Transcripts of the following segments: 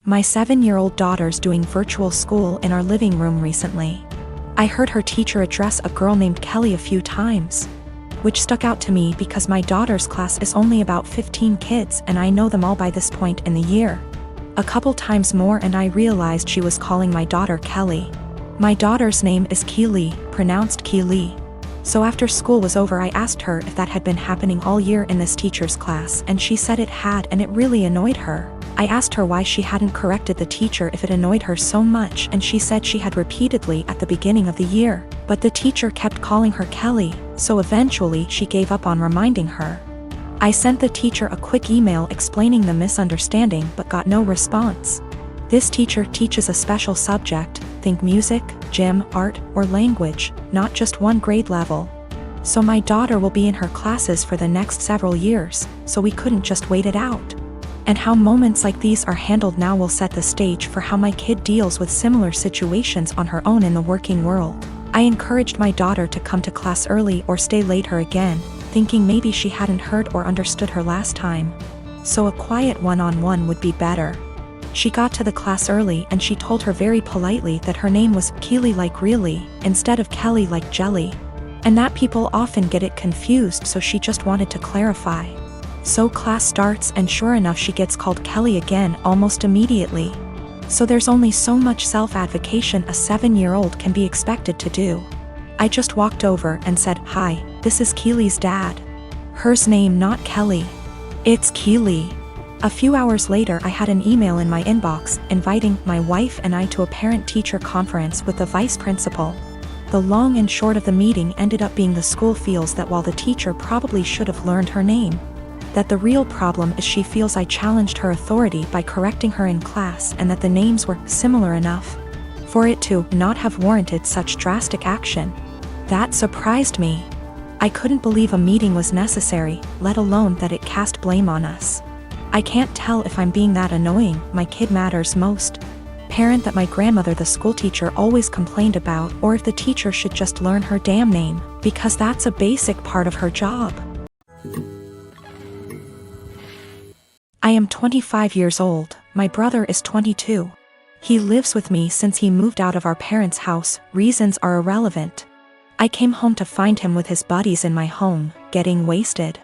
My 7-year-old daughter's doing virtual school in our living room recently. I heard her teacher address a girl named Kelly a few times, which stuck out to me because my daughter's class is only about 15 kids and I know them all by this point in the year. A couple times more and I realized she was calling my daughter Kelly. My daughter's name is Keely, pronounced Keely. So after school was over I asked her if that had been happening all year in this teacher's class and she said it had and it really annoyed her. I asked her why she hadn't corrected the teacher if it annoyed her so much and she said she had repeatedly at the beginning of the year, but the teacher kept calling her Kelly, so eventually she gave up on reminding her. I sent the teacher a quick email explaining the misunderstanding but got no response. This teacher teaches a special subject, think music, gym, art, or language, not just one grade level. So my daughter will be in her classes for the next several years, so we couldn't just wait it out. And how moments like these are handled now will set the stage for how my kid deals with similar situations on her own in the working world. I encouraged my daughter to come to class early or stay later again, thinking maybe she hadn't heard or understood her last time. So a quiet one-on-one would be better. She got to the class early and she told her very politely that her name was Keely like really, instead of Kelly like jelly. And that people often get it confused, so she just wanted to clarify. So class starts and sure enough she gets called Kelly again almost immediately. So there's only so much self-advocation a 7-year-old can be expected to do. I just walked over and said, "Hi, this is Keely's dad. Hers name not Kelly. It's Keely." A few hours later I had an email in my inbox inviting my wife and I to a parent-teacher conference with the vice principal. The long and short of the meeting ended up being the school feels that while the teacher probably should have learned her name, that the real problem is she feels I challenged her authority by correcting her in class and that the names were similar enough for it to not have warranted such drastic action. That surprised me. I couldn't believe a meeting was necessary, let alone that it cast blame on us. I can't tell if I'm being that annoying, my kid matters most parent that my grandmother the school teacher always complained about, or if the teacher should just learn her damn name, because that's a basic part of her job. I am 25 years old, my brother is 22. He lives with me since he moved out of our parents' house, reasons are irrelevant. I came home to find him with his buddies in my home, getting wasted.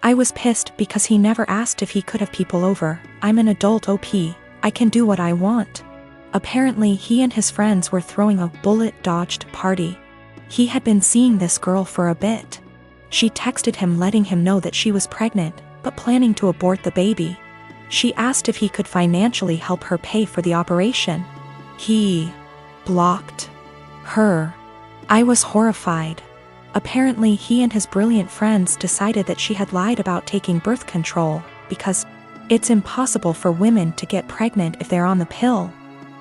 I was pissed because he never asked if he could have people over. I'm an adult OP, I can do what I want. Apparently he and his friends were throwing a bullet-dodged party. He had been seeing this girl for a bit. She texted him letting him know that she was pregnant, but planning to abort the baby. She asked if he could financially help her pay for the operation. He blocked her. I was horrified. Apparently he and his brilliant friends decided that she had lied about taking birth control, because it's impossible for women to get pregnant if they're on the pill.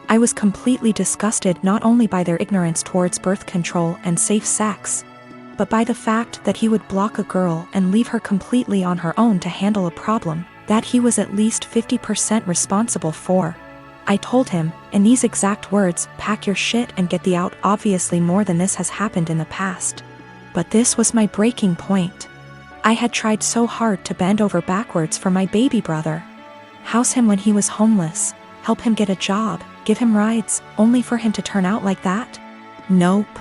I was completely disgusted not only by their ignorance towards birth control and safe sex, but by the fact that he would block a girl and leave her completely on her own to handle a problem that he was at least 50% responsible for. I told him, in these exact words, "Pack your shit and get the out." Obviously more than this has happened in the past. But this was my breaking point. I had tried so hard to bend over backwards for my baby brother. House him when he was homeless, help him get a job, give him rides, only for him to turn out like that? Nope.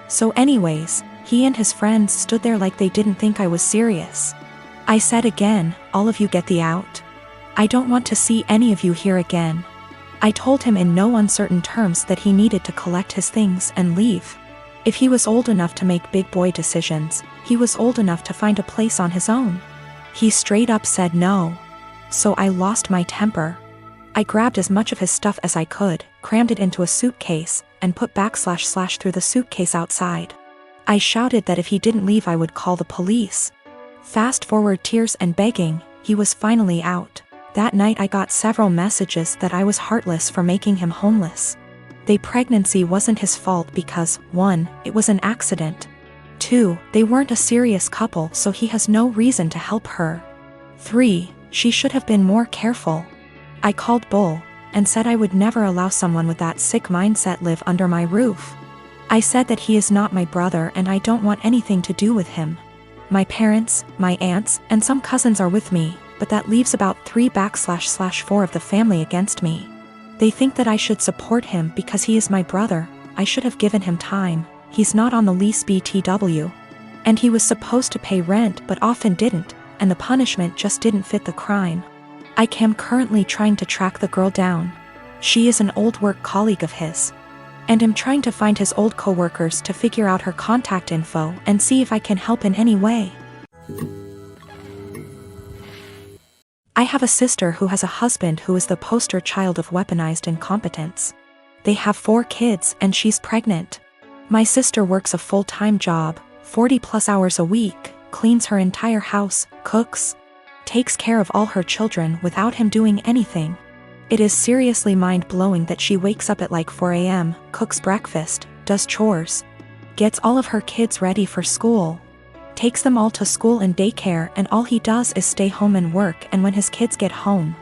So anyways, he and his friends stood there like they didn't think I was serious. I said again, "All of you get the out. I don't want to see any of you here again." I told him in no uncertain terms that he needed to collect his things and leave. If he was old enough to make big boy decisions, he was old enough to find a place on his own. He straight up said no. So I lost my temper. I grabbed as much of his stuff as I could, crammed it into a suitcase, and put / through the suitcase outside. I shouted that if he didn't leave I would call the police. Fast forward tears and begging, he was finally out. That night I got several messages that I was heartless for making him homeless. The pregnancy wasn't his fault because, 1, it was an accident. 2, they weren't a serious couple so he has no reason to help her. 3, she should have been more careful. I called bull, and said I would never allow someone with that sick mindset live under my roof. I said that he is not my brother and I don't want anything to do with him. My parents, my aunts, and some cousins are with me, but that leaves about 3 / 4 of the family against me. They think that I should support him because he is my brother. I should have given him time. He's not on the lease BTW. And he was supposed to pay rent but often didn't, and the punishment just didn't fit the crime. I am currently trying to track the girl down. She is an old work colleague of his. And am trying to find his old co-workers to figure out her contact info and see if I can help in any way. I have a sister who has a husband who is the poster child of weaponized incompetence. They have 4 kids and she's pregnant. My sister works a full-time job, 40+ hours a week, cleans her entire house, cooks, takes care of all her children without him doing anything. It is seriously mind-blowing that she wakes up at like 4 a.m., cooks breakfast, does chores, gets all of her kids ready for school, takes them all to school and daycare, and all he does is stay home and work. And when his kids get home,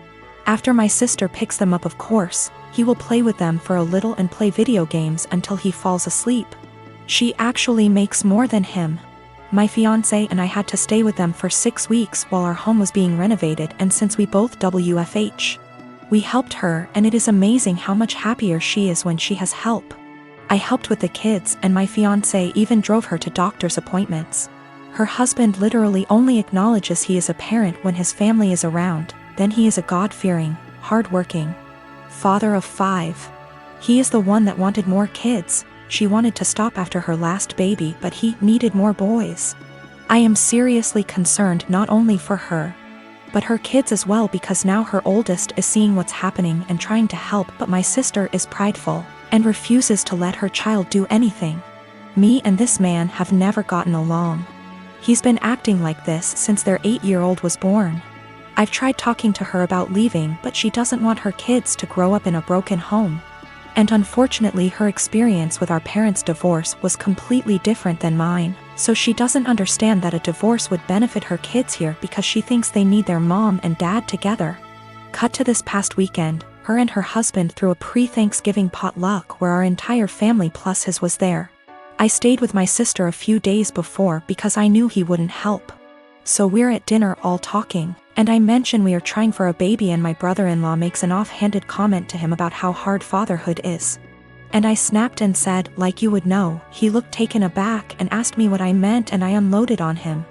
after my sister picks them up, of course, he will play with them for a little and play video games until he falls asleep. She actually makes more than him. My fiancé and I had to stay with them for 6 weeks while our home was being renovated, and since we both WFH, we helped her, and it is amazing how much happier she is when she has help. I helped with the kids, and my fiancé even drove her to doctor's appointments. Her husband literally only acknowledges he is a parent when his family is around, then he is a God-fearing, hard-working father of 5. He is the one that wanted more kids. She wanted to stop after her last baby, but he needed more boys. I am seriously concerned not only for her, but her kids as well, because now her oldest is seeing what's happening and trying to help, but my sister is prideful and refuses to let her child do anything. Me and this man have never gotten along. He's been acting like this since their 8-year-old was born. I've tried talking to her about leaving, but she doesn't want her kids to grow up in a broken home. And unfortunately, her experience with our parents' divorce was completely different than mine, so she doesn't understand that a divorce would benefit her kids here because she thinks they need their mom and dad together. Cut to this past weekend, her and her husband threw a pre-Thanksgiving potluck where our entire family plus his was there. I stayed with my sister a few days before because I knew he wouldn't help. So we're at dinner all talking, and I mention we are trying for a baby, and my brother-in-law makes an offhanded comment to him about how hard fatherhood is. And I snapped and said, like you would know. He looked taken aback and asked me what I meant, and I unloaded on him,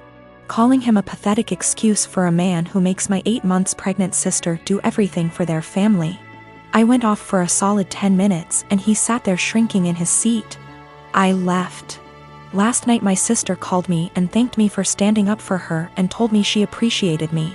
calling him a pathetic excuse for a man who makes my 8 months pregnant sister do everything for their family. I went off for a solid 10 minutes and he sat there shrinking in his seat. I left. Last night my sister called me and thanked me for standing up for her and told me she appreciated me.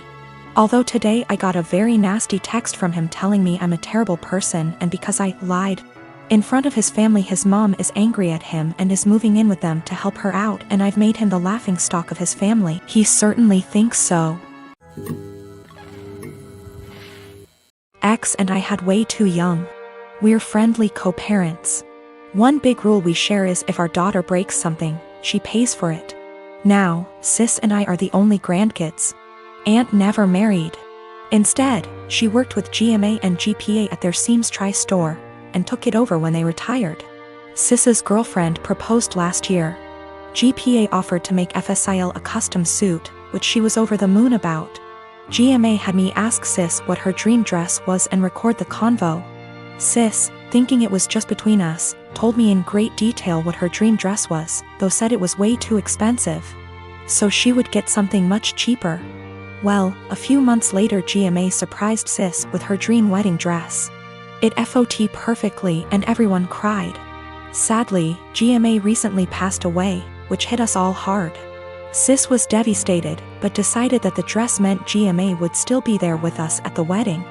Although today I got a very nasty text from him telling me I'm a terrible person, and because I lied in front of his family, his mom is angry at him and is moving in with them to help her out, and I've made him the laughingstock of his family. He certainly thinks so. Ex and I had way too young. We're friendly co-parents. One big rule we share is if our daughter breaks something, she pays for it. Now, sis and I are the only grandkids. Aunt never married. Instead, she worked with GMA and GPA at their Seams Tri-store and took it over when they retired. Sis's girlfriend proposed last year. GPA offered to make FSIL a custom suit, which she was over the moon about. GMA had me ask Sis what her dream dress was and record the convo. Sis, thinking it was just between us, told me in great detail what her dream dress was, though said it was way too expensive. So she would get something much cheaper. Well, a few months later GMA surprised Sis with her dream wedding dress. It FOT perfectly and everyone cried. Sadly, GMA recently passed away, which hit us all hard. Sis was devastated, but decided that the dress meant GMA would still be there with us at the wedding.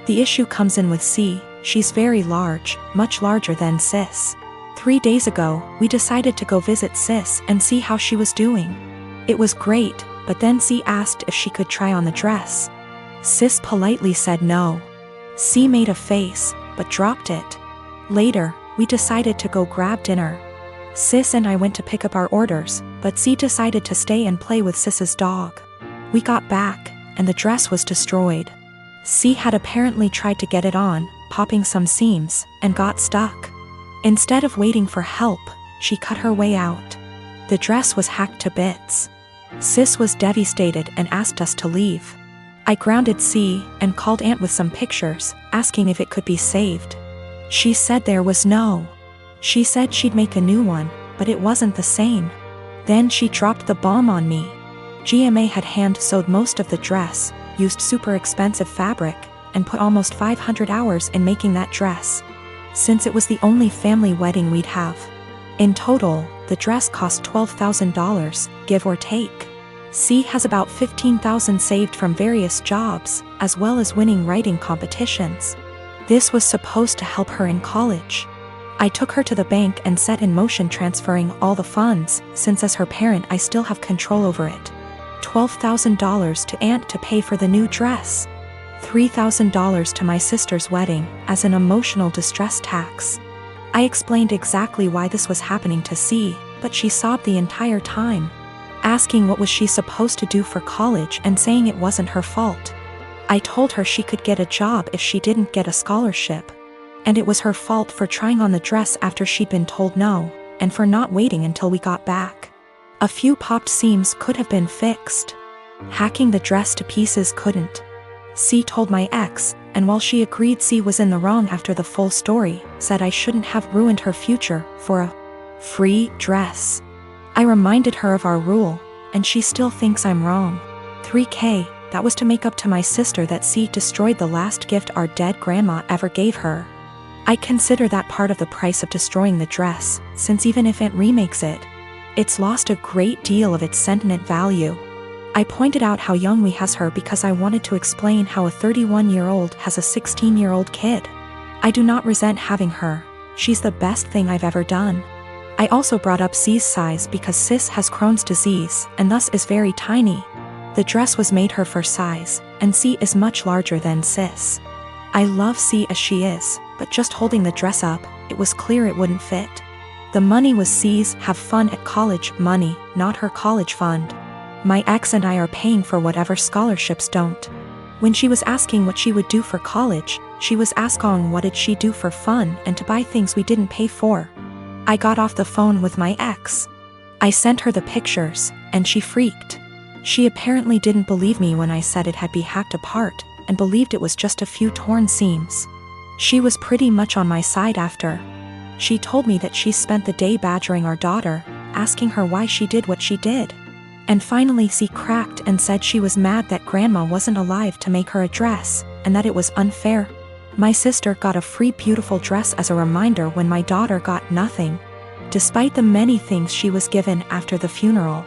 The issue comes in with C. She's very large, much larger than Sis. 3 days ago, we decided to go visit Sis and see how she was doing. It was great, but then C asked if she could try on the dress. Sis politely said no. C made a face, but dropped it. Later, we decided to go grab dinner. Sis and I went to pick up our orders, but C decided to stay and play with Sis's dog. We got back, and the dress was destroyed. C had apparently tried to get it on, popping some seams, and got stuck. Instead of waiting for help, she cut her way out. The dress was hacked to bits. Sis was devastated and asked us to leave. I grounded C and called Aunt with some pictures, asking if it could be saved. She said there was no. She said she'd make a new one, but it wasn't the same. Then she dropped the bomb on me. GMA had hand-sewed most of the dress, used super expensive fabric, and put almost 500 hours in making that dress. Since it was the only family wedding we'd have. In total, the dress cost $12,000, give or take. C has about $15,000 saved from various jobs, as well as winning writing competitions. This was supposed to help her in college. I took her to the bank and set in motion transferring all the funds, since as her parent I still have control over it. $12,000 to Aunt to pay for the new dress. $3,000 to my sister's wedding, as an emotional distress tax. I explained exactly why this was happening to C, but she sobbed the entire time, asking what was she supposed to do for college and saying it wasn't her fault. I told her she could get a job if she didn't get a scholarship. And it was her fault for trying on the dress after she'd been told no, and for not waiting until we got back. A few popped seams could have been fixed. Hacking the dress to pieces couldn't. C told my ex, and while she agreed C was in the wrong after the full story, said I shouldn't have ruined her future for a free dress. I reminded her of our rule, and she still thinks I'm wrong. $3,000, that was to make up to my sister that C destroyed the last gift our dead grandma ever gave her. I consider that part of the price of destroying the dress, since even if Aunt remakes it, it's lost a great deal of its sentiment value. I pointed out how young we has her because I wanted to explain how a 31-year-old has a 16-year-old kid. I do not resent having her, she's the best thing I've ever done. I also brought up C's size because Sis has Crohn's disease and thus is very tiny. The dress was made her for size, and C is much larger than Sis. I love C as she is, but just holding the dress up, it was clear it wouldn't fit. The money was C's have fun at college money, not her college fund. My ex and I are paying for whatever scholarships don't. When she was asking what she would do for college, she was asking what did she do for fun and to buy things we didn't pay for. I got off the phone with my ex. I sent her the pictures, and she freaked. She apparently didn't believe me when I said it had been hacked apart, and believed it was just a few torn seams. She was pretty much on my side after. She told me that she spent the day badgering our daughter, asking her why she did what she did. And finally she cracked and said she was mad that grandma wasn't alive to make her a dress, and that it was unfair. My sister got a free beautiful dress as a reminder when my daughter got nothing. Despite the many things she was given after the funeral.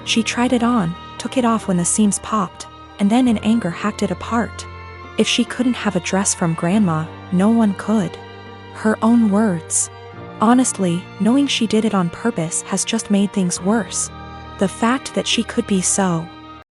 She tried it on, took it off when the seams popped, and then in anger hacked it apart. If she couldn't have a dress from grandma, no one could. Her own words. Honestly, knowing she did it on purpose has just made things worse. The fact that she could be so